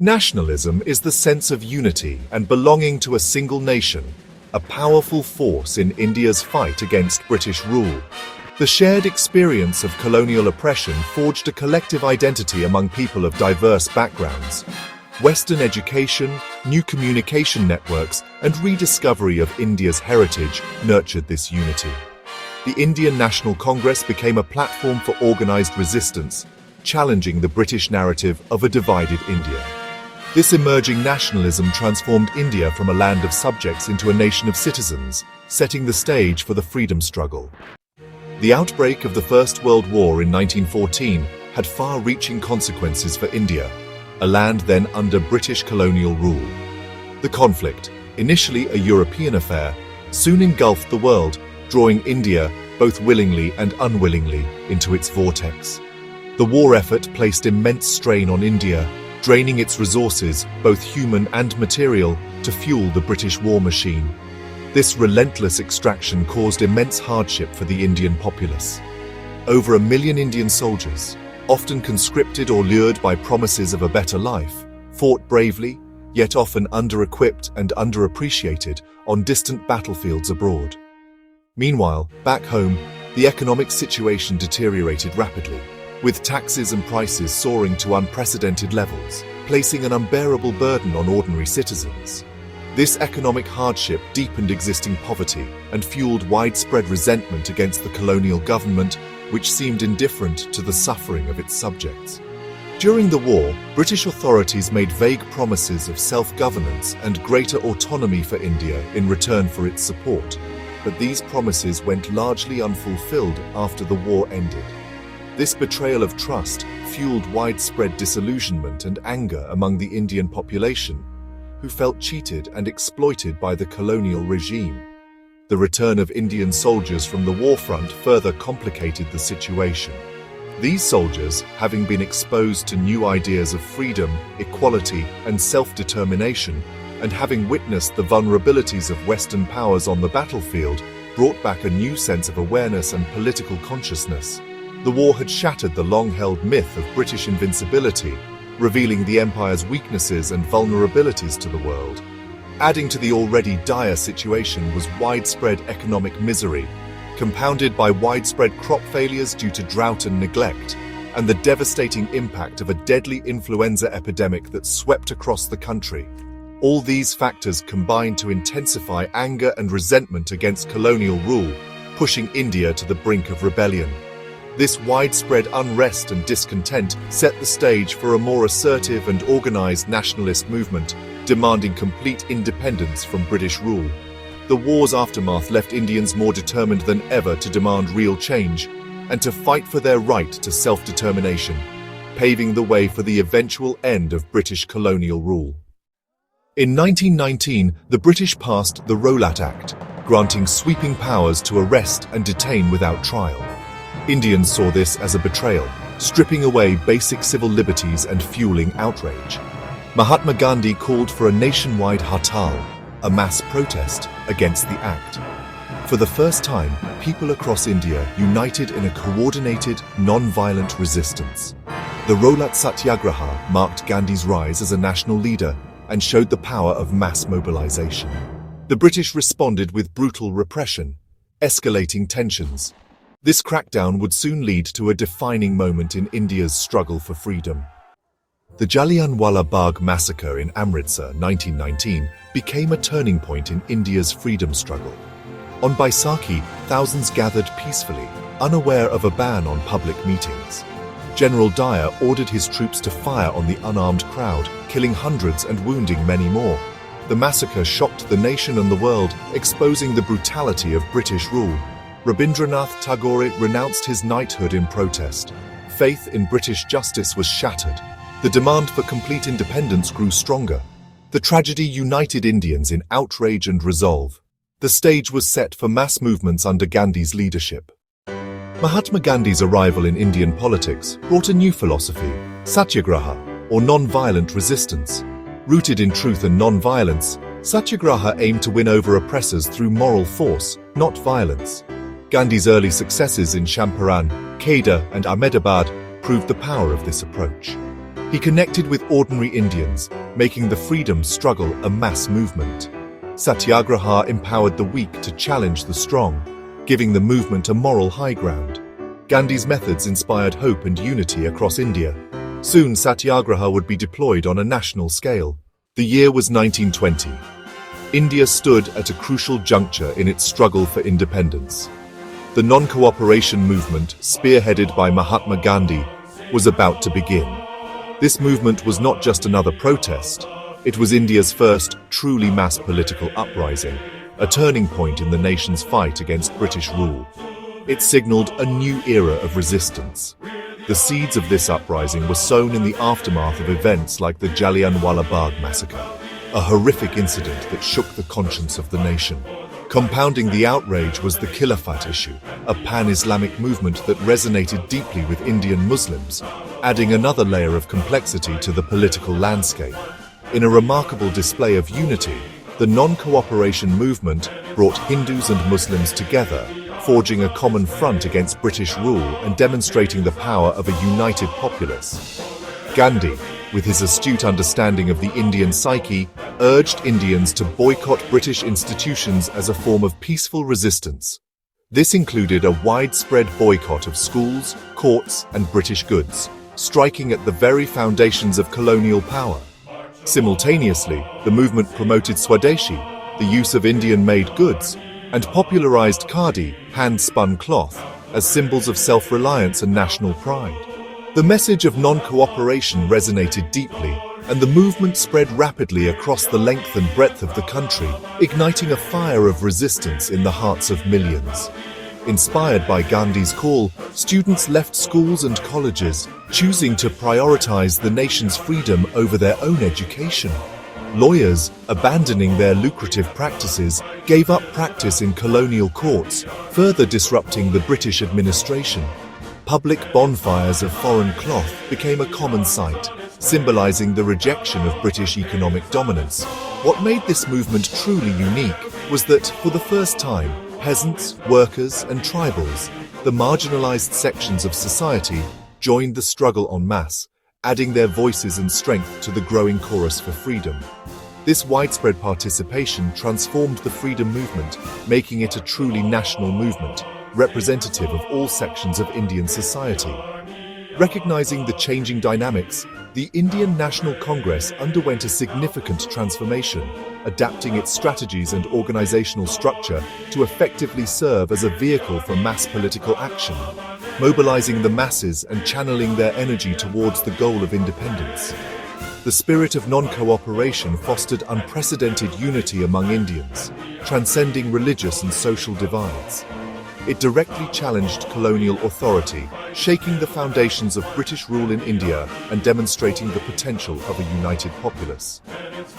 Nationalism is the sense of unity and belonging to a single nation, a powerful force in India's fight against British rule. The shared experience of colonial oppression forged a collective identity among people of diverse backgrounds. Western education, new communication networks, and rediscovery of India's heritage nurtured this unity. The Indian National Congress became a platform for organized resistance, challenging the British narrative of a divided India. This emerging nationalism transformed India from a land of subjects into a nation of citizens, setting the stage for the freedom struggle. The outbreak of the First World War in 1914 had far-reaching consequences for India, a land then under British colonial rule. The conflict, initially a European affair, soon engulfed the world, drawing India, both willingly and unwillingly, into its vortex. The war effort placed immense strain on India, draining its resources, both human and material, to fuel the British war machine. This relentless extraction caused immense hardship for the Indian populace. Over 1 million Indian soldiers, often conscripted or lured by promises of a better life, fought bravely, yet often under-equipped and underappreciated, on distant battlefields abroad. Meanwhile, back home, the economic situation deteriorated rapidly, with taxes and prices soaring to unprecedented levels, placing an unbearable burden on ordinary citizens. This economic hardship deepened existing poverty and fueled widespread resentment against the colonial government, which seemed indifferent to the suffering of its subjects. During the war, British authorities made vague promises of self-governance and greater autonomy for India in return for its support, but these promises went largely unfulfilled after the war ended. This betrayal of trust fueled widespread disillusionment and anger among the Indian population, who felt cheated and exploited by the colonial regime. The return of Indian soldiers from the war front further complicated the situation. These soldiers, having been exposed to new ideas of freedom, equality, and self-determination, and having witnessed the vulnerabilities of Western powers on the battlefield, brought back a new sense of awareness and political consciousness. The war had shattered the long-held myth of British invincibility, revealing the empire's weaknesses and vulnerabilities to the world. Adding to the already dire situation was widespread economic misery, compounded by widespread crop failures due to drought and neglect, and the devastating impact of a deadly influenza epidemic that swept across the country. All these factors combined to intensify anger and resentment against colonial rule, pushing India to the brink of rebellion. This widespread unrest and discontent set the stage for a more assertive and organized nationalist movement, demanding complete independence from British rule. The war's aftermath left Indians more determined than ever to demand real change and to fight for their right to self-determination, paving the way for the eventual end of British colonial rule. In 1919, the British passed the Rowlatt Act, granting sweeping powers to arrest and detain without trial. Indians saw this as a betrayal, stripping away basic civil liberties and fueling outrage. Mahatma Gandhi called for a nationwide hartal, a mass protest against the act. For the first time, people across India united in a coordinated, non-violent resistance. The Rowlatt Satyagraha marked Gandhi's rise as a national leader and showed the power of mass mobilization. The British responded with brutal repression, escalating tensions. This crackdown would soon lead to a defining moment in India's struggle for freedom. The Jallianwala Bagh massacre in Amritsar, 1919, became a turning point in India's freedom struggle. On Baisakhi, thousands gathered peacefully, unaware of a ban on public meetings. General Dyer ordered his troops to fire on the unarmed crowd, killing hundreds and wounding many more. The massacre shocked the nation and the world, exposing the brutality of British rule. Rabindranath Tagore renounced his knighthood in protest. Faith in British justice was shattered. The demand for complete independence grew stronger. The tragedy united Indians in outrage and resolve. The stage was set for mass movements under Gandhi's leadership. Mahatma Gandhi's arrival in Indian politics brought a new philosophy, satyagraha, or non-violent resistance. Rooted in truth and non-violence, satyagraha aimed to win over oppressors through moral force, not violence. Gandhi's early successes in Champaran, Khader, and Ahmedabad proved the power of this approach. He connected with ordinary Indians, making the freedom struggle a mass movement. Satyagraha empowered the weak to challenge the strong, giving the movement a moral high ground. Gandhi's methods inspired hope and unity across India. Soon, Satyagraha would be deployed on a national scale. The year was 1920. India stood at a crucial juncture in its struggle for independence. The non-cooperation movement, spearheaded by Mahatma Gandhi, was about to begin. This movement was not just another protest, it was India's first truly mass political uprising, a turning point in the nation's fight against British rule. It signaled a new era of resistance. The seeds of this uprising were sown in the aftermath of events like the Jallianwala Bagh massacre, a horrific incident that shook the conscience of the nation. Compounding the outrage was the Khilafat issue, a pan-Islamic movement that resonated deeply with Indian Muslims, adding another layer of complexity to the political landscape. In a remarkable display of unity, the non-cooperation movement brought Hindus and Muslims together, forging a common front against British rule and demonstrating the power of a united populace. Gandhi, with his astute understanding of the Indian psyche, urged Indians to boycott British institutions as a form of peaceful resistance. This included a widespread boycott of schools, courts, and British goods, striking at the very foundations of colonial power. Simultaneously, the movement promoted Swadeshi, the use of Indian-made goods, and popularized khadi, hand-spun cloth, as symbols of self-reliance and national pride. The message of non-cooperation resonated deeply, and the movement spread rapidly across the length and breadth of the country, igniting a fire of resistance in the hearts of millions. Inspired by Gandhi's call, students left schools and colleges, choosing to prioritize the nation's freedom over their own education. Lawyers, abandoning their lucrative practices, gave up practice in colonial courts, further disrupting the British administration. Public bonfires of foreign cloth became a common sight, symbolizing the rejection of British economic dominance. What made this movement truly unique was that, for the first time, peasants, workers, and tribals, the marginalized sections of society, joined the struggle en masse, adding their voices and strength to the growing chorus for freedom. This widespread participation transformed the freedom movement, making it a truly national movement, representative of all sections of Indian society. Recognizing the changing dynamics, the Indian National Congress underwent a significant transformation, adapting its strategies and organizational structure to effectively serve as a vehicle for mass political action, mobilizing the masses and channeling their energy towards the goal of independence. The spirit of non-cooperation fostered unprecedented unity among Indians, transcending religious and social divides. It directly challenged colonial authority, shaking the foundations of British rule in India and demonstrating the potential of a united populace.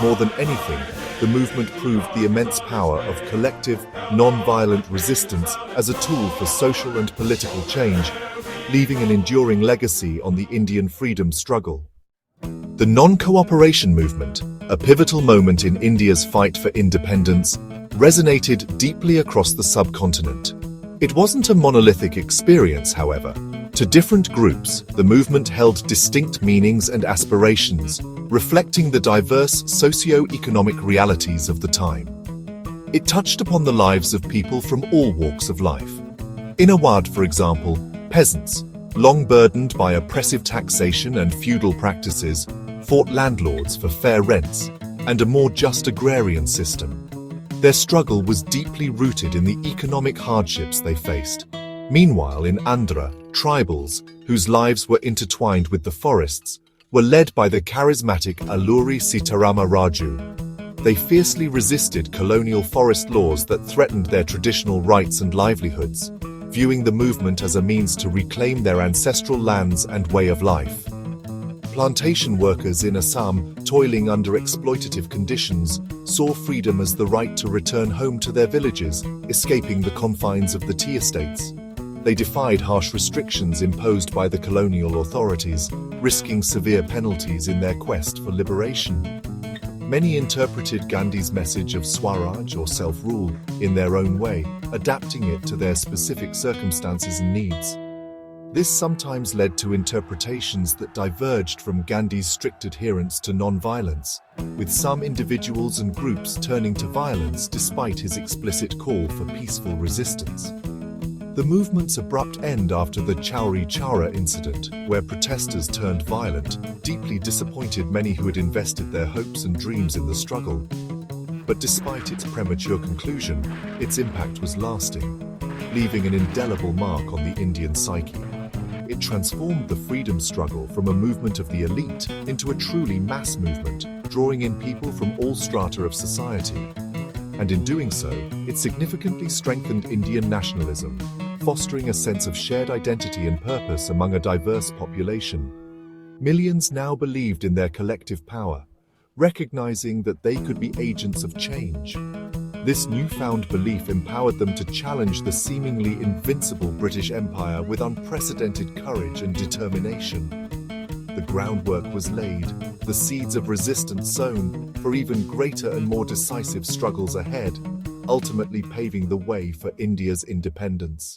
More than anything, the movement proved the immense power of collective, non-violent resistance as a tool for social and political change, leaving an enduring legacy on the Indian freedom struggle. The non-cooperation movement, a pivotal moment in India's fight for independence, resonated deeply across the subcontinent. It wasn't a monolithic experience, however. To different groups, the movement held distinct meanings and aspirations, reflecting the diverse socio-economic realities of the time. It touched upon the lives of people from all walks of life. In Awadh, for example, peasants, long burdened by oppressive taxation and feudal practices, fought landlords for fair rents and a more just agrarian system. Their struggle was deeply rooted in the economic hardships they faced. Meanwhile, in Andhra, tribals, whose lives were intertwined with the forests, were led by the charismatic Alluri Sitarama Raju. They fiercely resisted colonial forest laws that threatened their traditional rights and livelihoods, viewing the movement as a means to reclaim their ancestral lands and way of life. Plantation workers in Assam, toiling under exploitative conditions, saw freedom as the right to return home to their villages, escaping the confines of the tea estates. They defied harsh restrictions imposed by the colonial authorities, risking severe penalties in their quest for liberation. Many interpreted Gandhi's message of Swaraj or self-rule in their own way, adapting it to their specific circumstances and needs. This sometimes led to interpretations that diverged from Gandhi's strict adherence to non-violence, with some individuals and groups turning to violence despite his explicit call for peaceful resistance. The movement's abrupt end after the Chauri Chaura incident, where protesters turned violent, deeply disappointed many who had invested their hopes and dreams in the struggle. But despite its premature conclusion, its impact was lasting, leaving an indelible mark on the Indian psyche. It transformed the freedom struggle from a movement of the elite into a truly mass movement, drawing in people from all strata of society. And in doing so, it significantly strengthened Indian nationalism, fostering a sense of shared identity and purpose among a diverse population. Millions now believed in their collective power, recognizing that they could be agents of change. This newfound belief empowered them to challenge the seemingly invincible British Empire with unprecedented courage and determination. The groundwork was laid, the seeds of resistance sown for even greater and more decisive struggles ahead, ultimately paving the way for India's independence.